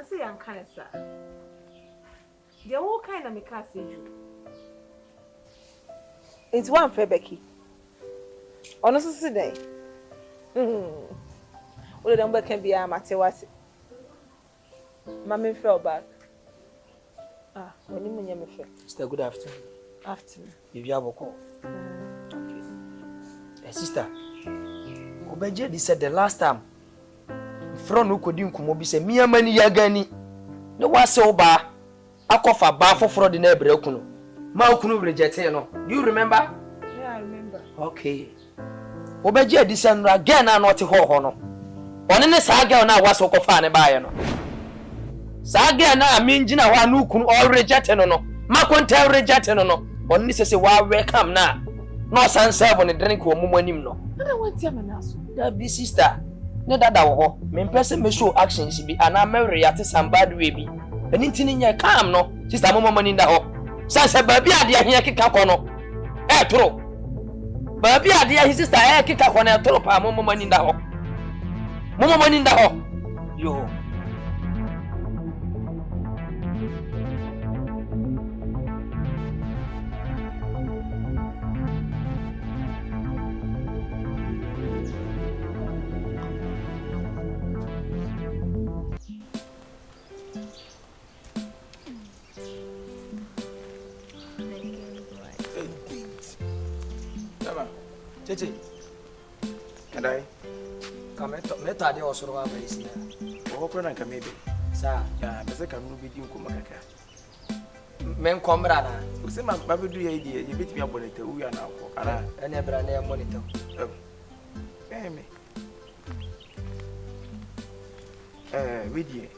say I'm kind of sad. They're all kind of make us see you. It's one for Becky. Honestly, today. Well, the number can be a Matewasi. Mammy fell back. Ah, when you mean you Sister, good afternoon. Afternoon. If you have a call. Okay. Sister, Obeje said the last time. From who could you come up say me mani yagani. No was so bad. I call for bar for fraud in every okuno. Maukunu reject no. Do you remember? Yeah, I remember. Okay. Obeje December again and not ho no. On in the saga na was so fane by no. Saga na minjina wa nukunu all reject no. Ma konta reject no. On this say wa welcome na. No san serve on the drink wo mumanim no. I want to manaso. That be sister. Ne dada wo. Me person me show actions bi ana me react some bad way bi. Anything in your calm no. Sister mama money nda ho. Sanse baby ade ahia keka ko no. Tro. Baby ade ahia sister keka ko na tro pa mama money nda ho. Mama money nda ho. Yo. Tete. Kadai. Meta de osoro wa baisi na. Wo ko na kamebe. Sa. Ya, bese kanu bi di nko makaka. Men komra na. O se ma babedu ya idi ye betimi abonete wu ya na akọ. Ara. Ene bra na monitor. Me. Widie.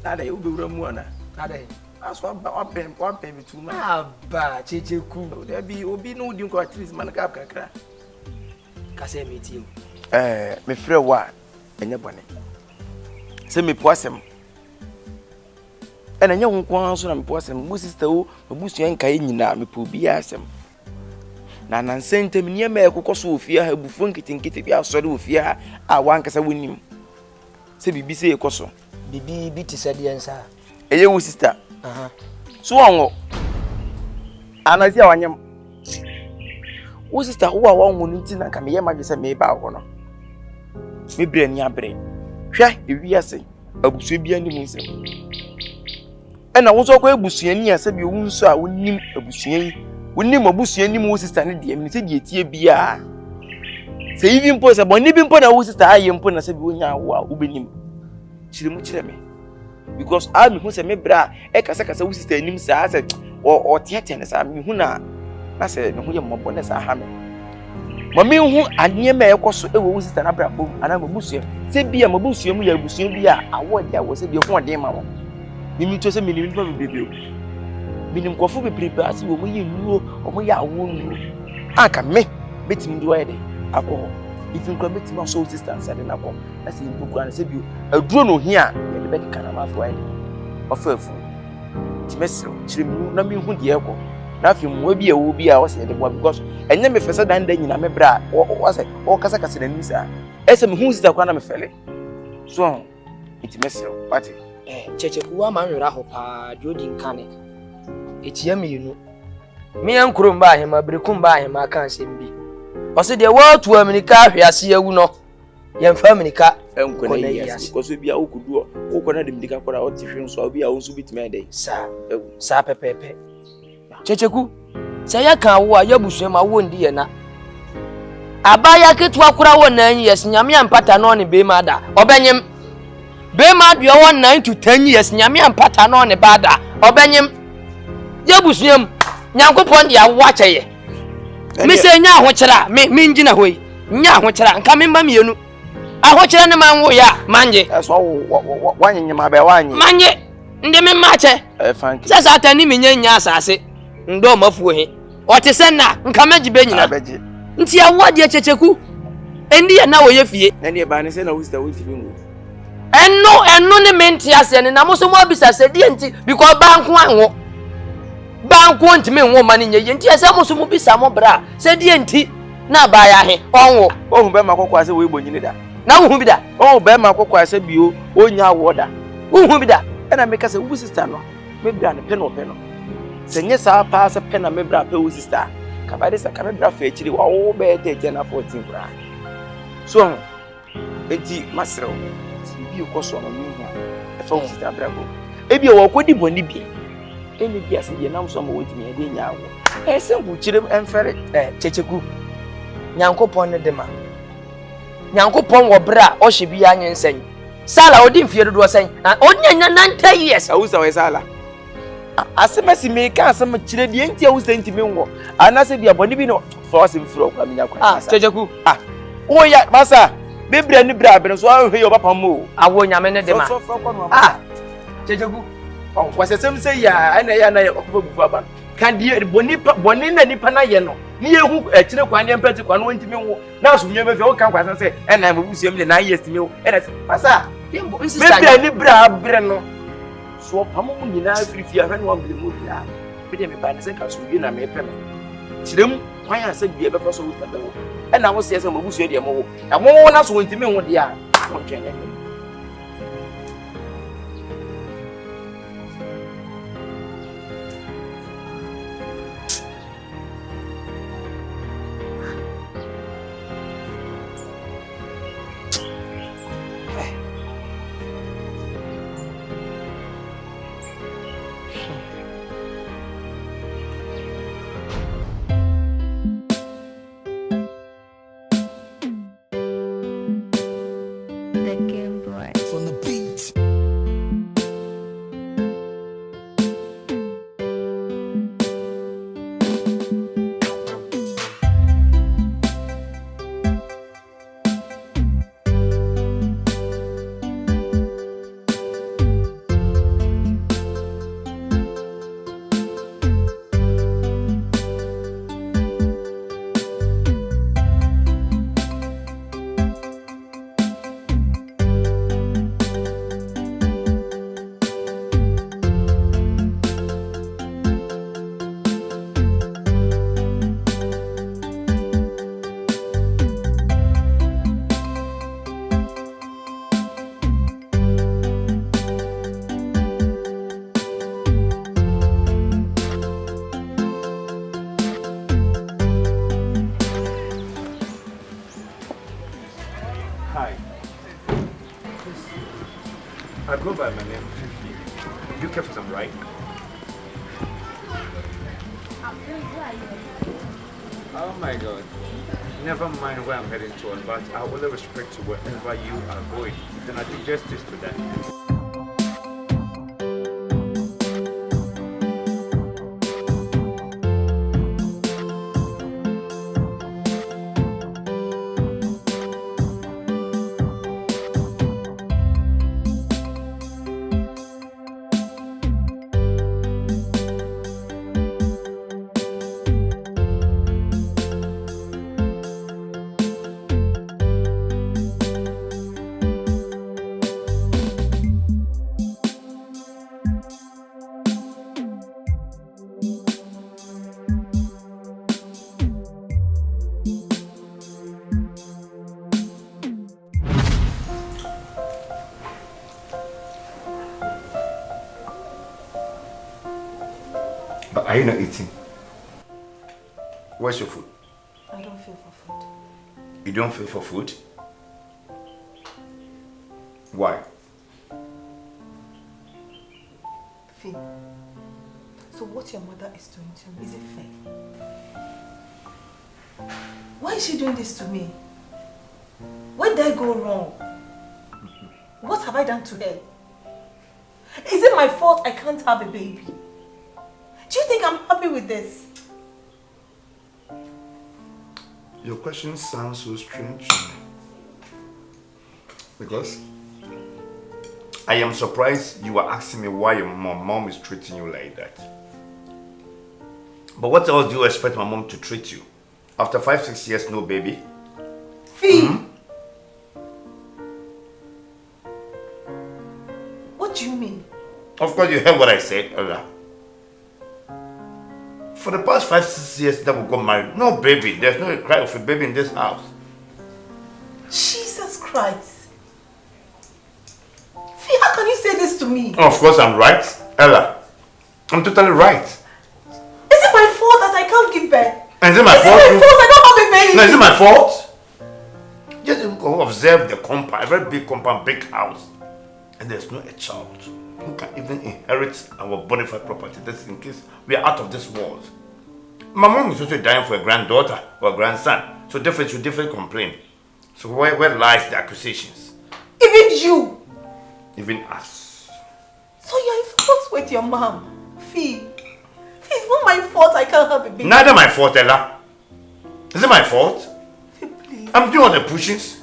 Nada e ubewura mu ana. Nada e. Aso one pen bitu ma. Aba checheku. There be obi no di nko at least man ka kakra. Kase meeting. Me frɛ wa enye bone. Se me poasem. Ena nya nko so na me poasem. Mu sister wo, mabusu enka nyina me po bi asem. Na nansente me niema ekokoso ofia ha bufu nkitinkiti bi asɔre ofia a wankasa wonim. Se bibi se ekoso. Bibi bi ti sade ensa. Eye wo sister. Aha. So onwo. Anasi awanyem. Wo sister wo a wonwo nti na ka me ye magye se me ba ho no. Me bre ni abre. Hwɛ ewiase abusu bia ni mu nsem. Ɛna wo so kwa ebusuani ase bi wo nso a wonim abusuani. Wonim abusuani mu wo sister ne de me se de etie bia. Se even po se boni bi mpo na wo sister aye mpo na se bi wonya wo a wo benim. Chire mu chire me. Because I me hu se me bra e kasa wo sister anim sa se o tiete ne sa me hu na se me hu ye mmobɔ ne sa ha me. Mami hu anye me ekoso e wo sister na bra bom ana mabusuam. Se bia mabusuam ya abusuam bia awode a wo se bia hu ode ma wo. Mimi to se minim pa bebebe o. Minim kofo be prepare wo mo ye nuo o mo ya wo nuo. Aka me betimi do ede akọ. If you come to my soul sister and said na ko. Na se impoku na se bi aduro no hi a ye de be kana ma fo ede. Ofafu. Timesiro chiremu na mi hu de ekọ. Na fi mu bi e wo bi a wo se de bo because enye me fese dan dan nyina me bra wo se wo kasa kasa na nisa. Ese me hu sister kwa na me fele. So timesiro pati. Cheche kuwa manwera ho pa jodi nkane. Etia me yinu. Me yankuro mba ahema brekum ba ahema kan sembi. Ose de watu Amerika ahwiase awu no. Yemfa Amerika enko na yes because bi a okudu o ko na de midika kora o tifwe nso obi a wonso bitime ede sa pepepe. Checheku se ya kan wo a yabusuam a wo ndi ye na. Abaya ketu akura wo na yes nyame ampata no ne be ma da. Obenyem be ma do 9 to 10 years nyame ampata no ne bada. Obenyem yabusuam nyankopon dia wo akyeye. Me se nya ahokyera me ngina hoyi nya ahokyera nka me mba mienu ahokyera ne manwo ya manje eso wanyanyama ba wanye manje ndi me mache fanki sasa atani me nya asase ndo mafuo he ote senna nka magibe nyina nti awode echecheku endi ya na woye fie na ne ba ne se na wo sister wo tibi ngo eno ne menti ase ne na muso mo abisa se die nti because banko anwo banko ntime nwo mani nye nti ese muso mo bisa mo bra se die nti na ba ya he onwo ohun be makokwa se we gbonyini da na wo hu bi da oh be makokwa se bio onya awoda wo hu bi da And I make us a woo sister no. Maybe an a pen or pen. Senya sa pass a pen and maybe a woo sister. Kabadis a camera fetch you all better than a 14 grand. So, Betty Master, you cost on me. A phone sister bravo. Maybe you walk with the bonnie. Any guess the announcement with me a day now. A simple children and ferret, Checheku. Nyanko pon de ma. Nyanko pon wo bra o hye bia nyensen. Sala odi mfie dodo sen. Onyanya 90 years. Awusa we sala. Asemasi me ka asem chire de ntia awusa ntimi nwo. Anase bia boni bi no force mfiro kwa menya kwa. Checheku. Oya masa. Bebra ni bra be so ahwe yo papa mo. Awo nyame ne de ma. Checheku. Wasesem say ya na ya okufa bufu aba. Kan die boni na nipa na ye no. Ni ehu chire kwa ne mpati kwa no ntimi nwo. Na so nyeme fe o kan kwa say na mabusuam de 9 years timi wo. Na masa. Bebra ni bra bre no. So pamo mu nyina afirifi ahwe no amble mu bia. Be de me ba ne se ka so wi na me pe no. Chirem kwan ya se bia be fa so wo tabe wo. Na wo se mabusuam de mo wo. Na mo na so ntimi nwo de a. Mo twene. I go by my name, Fifi. You kept them, right? Oh my God. Never mind where I'm heading to, but I will respect you wherever you are going. Then I do justice to that. Are you not eating? Where's your food? I don't feel for food. You don't feel for food? Why? Fee, so what your mother is doing to me, is it fair? Why is she doing this to me? Where did I go wrong? What have I done to her? Is it my fault I can't have a baby? Do you think I'm happy with this? Your question sounds so strange. Because I am surprised you are asking me why your mom is treating you like that. But what else do you expect my mom to treat you? After 5-6 years, no baby? Fee! What do you mean? Of course you heard what I said, Ella. For the past 5-6 years that we got married, no baby. There's no cry of a baby in this house. Jesus Christ. Fee, how can you say this to me? Oh, of course I'm right, Ella. I'm totally right. Is it my fault that I can't give birth? And is it my fault? Is it my fault I don't have a baby? No, is it my fault? Just go observe the compound, a very big compound, big house. And there's no a child who can even inherit our bona fide property. That's in case we are out of this world. My mom is also dying for a granddaughter or a grandson. So definitely complain. So where lies the accusations? Even you. Even us. So you're in support with your mom, Fee. It's not my fault I can't have a baby. Neither my fault, Ella. Is it my fault? Fee, please. I'm doing all the pushings.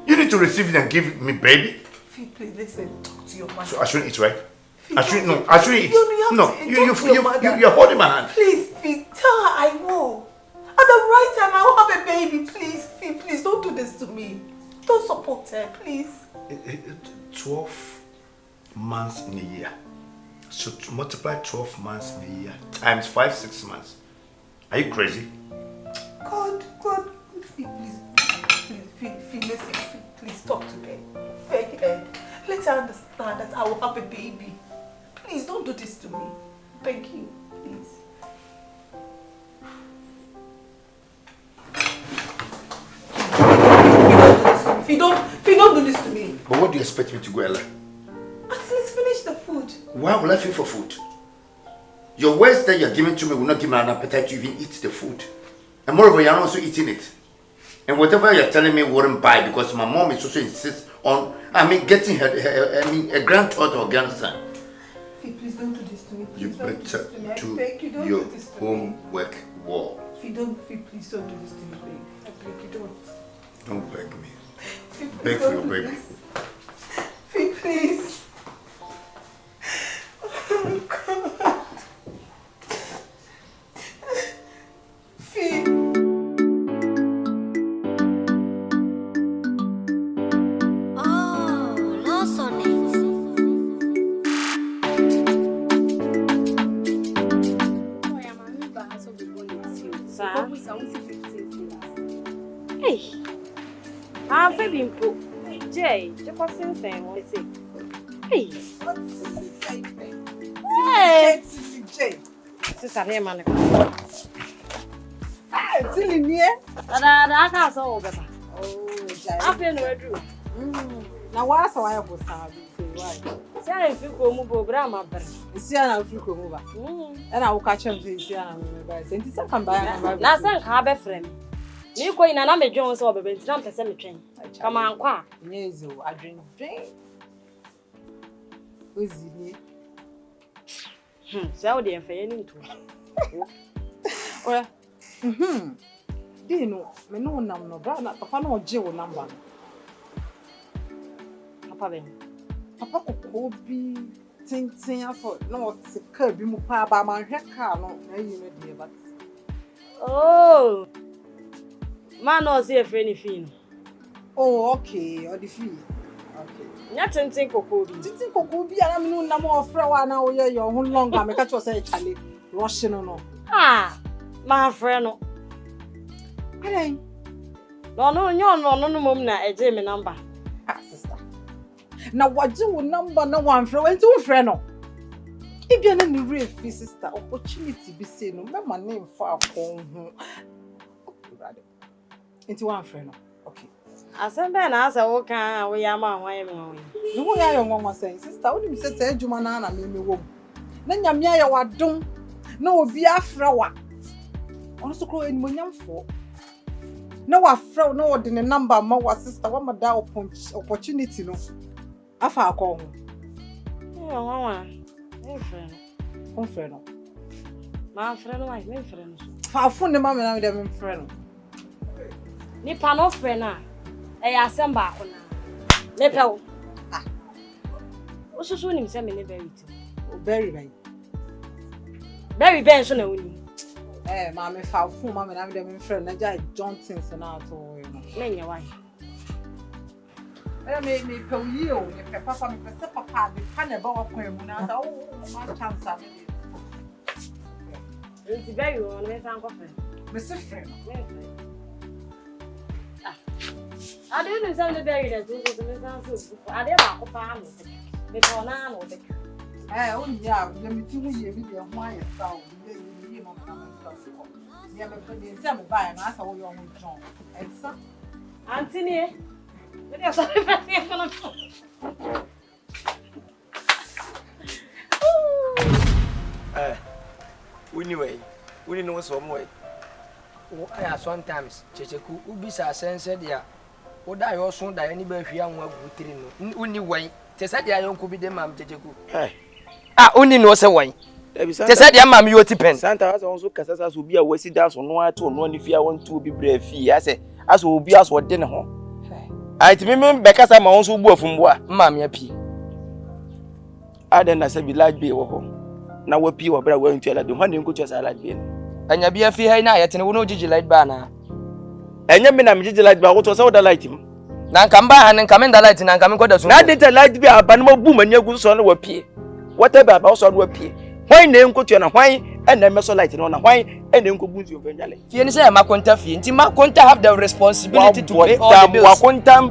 You need to receive it and give me baby. Fee, please listen. Talk to your mother. So I shouldn't eat, right? Fee, I shouldn't eat. You're holding my hand. Please, Fee, tell her I will. At the right time, I will have a baby. Please, Fee, please don't do this to me. Don't support her, please. 12 months in a year. So to multiply 12 months in a year times 6 months. Are you crazy? God, Fee, Fee, listen, Fee, please talk to her. Beg her. Let her understand that I will have a baby. Please don't do this to me. Beg you, please. Fee, don't do this to me. But what do you expect me to go, Ella? At least finish the food. Why will I feel for food? Your words that you're giving to me will not give me an appetite to even eat the food. And moreover, you're also eating it. And whatever you're telling me wouldn't buy because my mom is also insists on, getting her a granddaughter or grandson. Fee, please don't do this to me. Please You don't better do this to me. do your homework well. Fee, please don't do this to me, babe. I beg you, don't. Don't beg me. Fee, Beg for your baby. Fee, please. Oh, God. Fee. Oh, lost on it. Hey, I'm feeling poor. Jay, the person saying what is it? Hey, hey, sister, hey, man. Tilly near? I can't solve it. Oh, I'm feeling ready. now what's why I was See, I feel go move grandma. see an African mover. And I will catch him to see an and it's a come by. Last time, have a friend. You go in and I'm a Jones over, but it's not a cemetery. Come on, qua. Yes, I drink. Who's it? So they are failing to. Well, do you know, me no number, but Papa no jail number. Papa, Papa could be think for no, it's a curb, you by my hair car, no, you know, but. oh, man, no, see a friendly fin. Oh, okay, or the fee. Okay. Nothing think of Kobe. Think could be a no number of flower now, your whole long time. I catch you say, Charlie, rushing or no. Ah, my friend. No, mum, a Jamie number. Ah, sister. Now, what do number no one from and two friend? If you're any real sister, opportunity be seen, no my name far home. Into one friend. Okay. I sent Ben as a walk and we are my way. No way I am one saying, sister, what do you say, Jumana, me womb? Then your mea what don't no be a flower. Also, growing when young for. No, I frown no in the number, my sister, what my doubt opportunity no. I found call. Oh, friend. My friend, my friend. I found the mamma and them friend. Nipa no friend, I assemble. Nepel. What's your name? Send me Very right. Very benson. Mamma found full mamma and them friend. I just Johnson and out or Many wife. I made me per you, Papa, Papa, the pan about him. My chance. It's very well, Mr. Friend. I don't know something very that I didn't farm. Me for na no be. Oh yeah, let me tell you, be a wire sound. You know, I'm yeah, but they tell me by and I saw your own John. And some Auntie ne. Me dey sorry for say kono. Anyway, we didn't know some way. I sometimes checheku ubisa sense dia. Oda yo so da ni ba hwia nwa gutiri no. Uni wan. Te se dia yonko bi de mam checheku. Ah, uni no se wan. Te se dia mam yo tipen. Santa has also kasasa so bi a wasi da so no ato no ni fia won to bi bra fi ase. Aso obi aso de ne ho. Ai ti me bekasa ma won so bu afumbo a. Mam ya pi. Aden na se bi large be wo ho. Na wa pi wo bra wa ntu ala de ho ne nkotu sa large be. Anya bia fi hai na ayetene wo no gigi light ba na. Enya me na me gigi light ba wo to sa wo da light mu. Na nka mba ha nka me da light na nka me koda so. Na de light bi aban ma bu manya gu so na wa pie. Wata ba ba so na wa pie. Hwan na nkotu na hwan na me so light no na hwan na nkobu nsu mfa nyale. Fie ni say makonta fie nti makonta have the responsibility to pay all the bills. Wakonta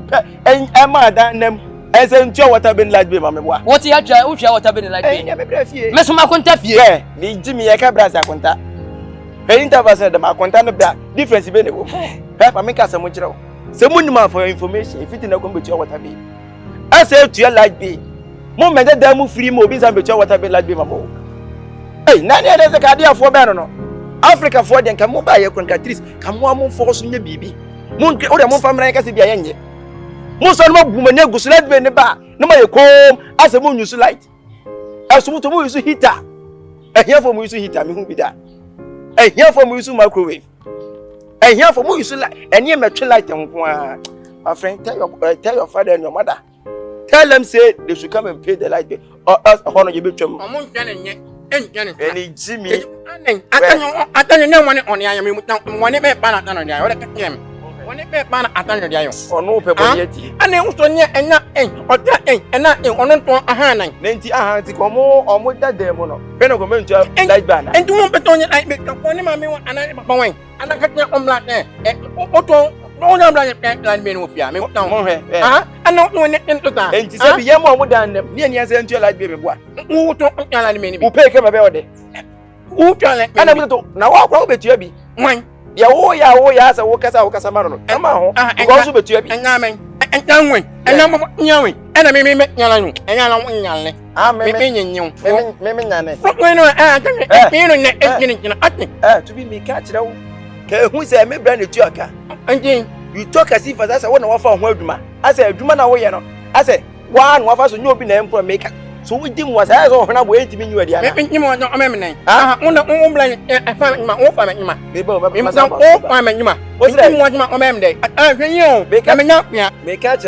ma da nam ese ntu water bin light bi ma me boa. What ya try uhwa water bin light bi. Me bra fie. Me so makonta fie. Me jimi ye ka bra sa konta. Interview the ma konta no bra difference be ne wo. Pa me ka se mo kire wo. Se mo nima for information if it na ko betu water bi. Ase tu ya light bi. Mo me da mu free mo bi sa betu water bi light bi ma mo. Hey, nani ade se ka dia fo be no. Africa for den kan mo ba ye contractrice kan mo am for so nya bibi. Mo o de mo famra ka se bia ye nye. Mo so no ma bu manya gu so light bi ne ba. No ma ye kom ase mo nyusu light. Aso mo to mo yusu heater. Ehia for mo yusu heater me hu bi da. Here for use microwave. Here for use light. And here me light and my friend, tell your father and your mother. Tell them say they should come and pay the light bill. Or else honor you betray me. Any Jimmy. I tell you no money on the I am one bit banner than on the other. One bit banner at the other. Or no people yet. And they also near and not or that and not on a hand. Nanti a hand to come or more that demon. Penogament light banner. And do not bet on your light bill. One mammy and I going. And I got your own black there. Otto, no, I'm like that man with you. I mean, I don't know anything to that. And to say, Yamo than them, near the answer to light baby boy. Who took a many who pay come about it. Who tell it? And I'm to now I'll bet you be. Mine. Ya as a worker, Casamaro. Emma, and also bet you be. And I mean, and young wing, and I'm young, and I may make young, and I don't young. I'm making you. Maybe none. To be me catch though. Who say me brand new joker? And you talk as if as I want to offer Wordma. I said, Duman away, you know. I said, one of us will be the emperor maker. So we didn't was as or when I wait to be you at the other. You want not a memory. On the own blind, I found my own family. We must not all family. What's that? Want my own memory? I think you becoming up, yeah. Make catch.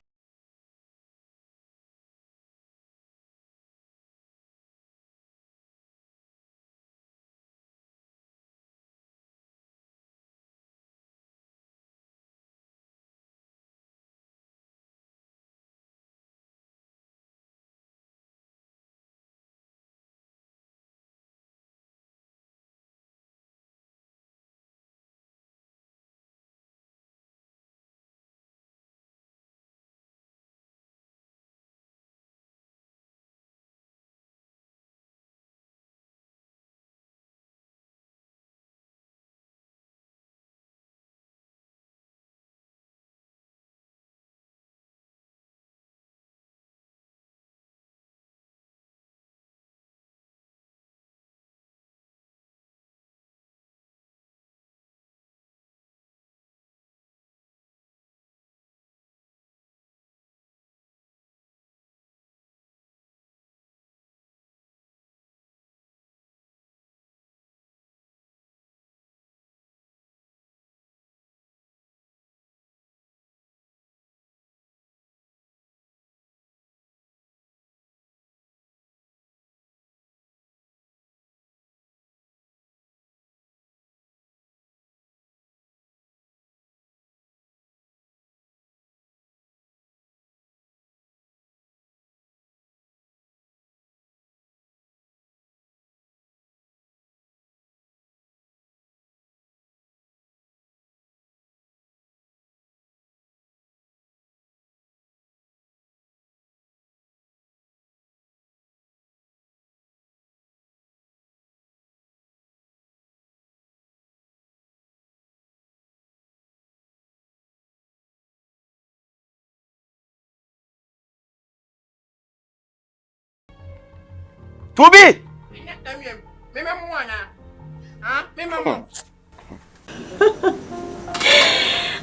To be.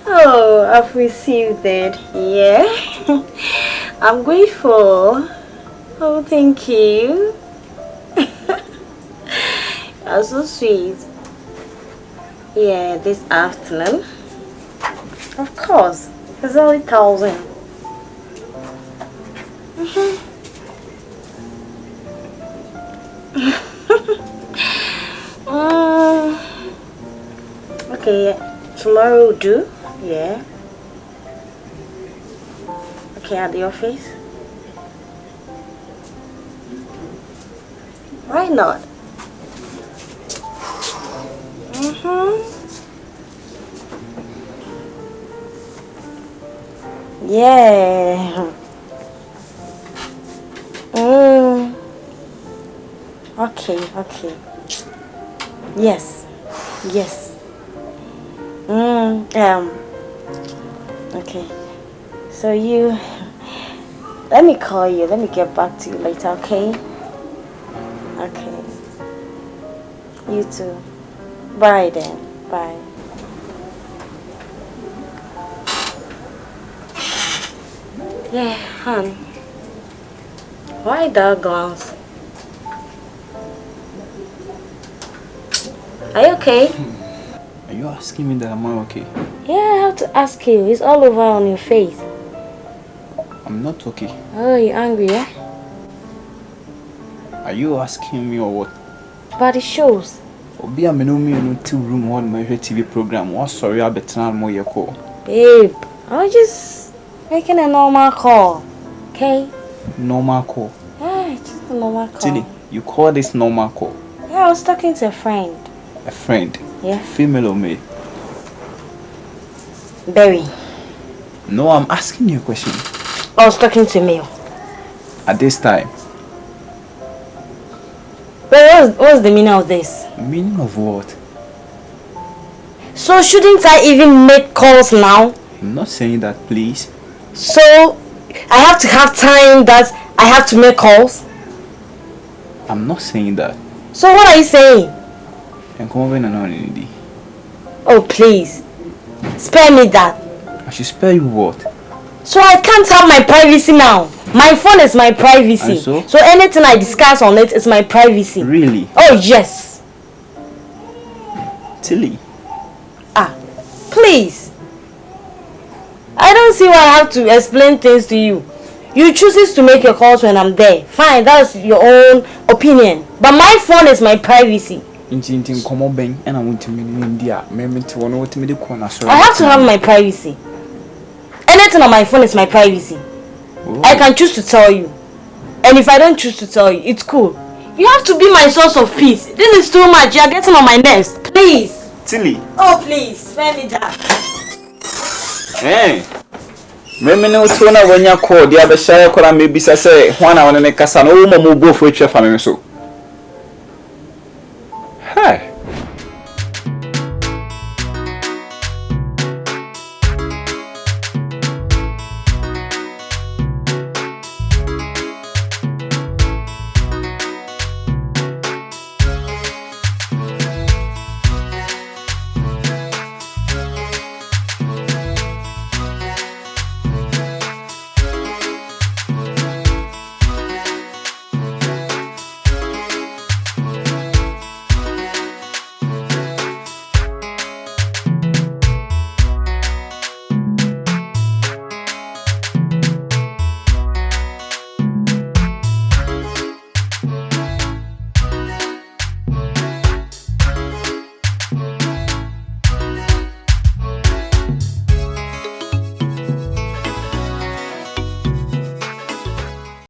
Oh, I've received it. Yeah. I'm grateful. Oh, thank you. You're so sweet. Yeah, this afternoon. Of course. It's only 1,000. Okay, tomorrow will do. Yeah. Okay, at the office. Why not? Yeah. Okay, okay. Yes. Yes. Okay. So let me call you. Let me get back to you later, okay? Okay. You too. Bye then. Bye. Yeah, hon. Why that glance? Are you okay? Are you asking me that am I okay? Yeah, I have to ask you. It's all over on your face. I'm not okay. Oh, you're angry, yeah? Are you asking me or what? But it shows. Obi a menu me no two room on my TV program. What sorry I better more your call. Babe, I was just making a normal call. Okay? Normal call. Yeah, it's just a normal call. Tilly, you call this normal call? Yeah, I was talking to a friend. A friend? Yeah. Female or male? Berry. No, I'm asking you a question. I was talking to male. At this time? Wait, what's the meaning of this? Meaning of what? So shouldn't I even make calls now? I'm not saying that, please. So I have to have time that I have to make calls? I'm not saying that. So what are you saying? And come over and Oh, please. Spare me that. I should spare you what? So I can't have my privacy now. My phone is my privacy. And so anything I discuss on it is my privacy. Really? Oh, yes. Tilly. Please. I don't see why I have to explain things to you. You choose to make your calls when I'm there. Fine, that's your own opinion. But my phone is my privacy. I have to have my privacy. Anything on my phone is my privacy. Oh. I can choose to tell you. And if I don't choose to tell you, it's cool. You have to be my source of peace. This is too much. You are getting on my nerves. Please. Tilly. Oh, please. Spare me that. Hey. Meme no to na wanya call dia be share kola me bisa say ho na wona ne kasa no wo mo bo fo etwa fa me so.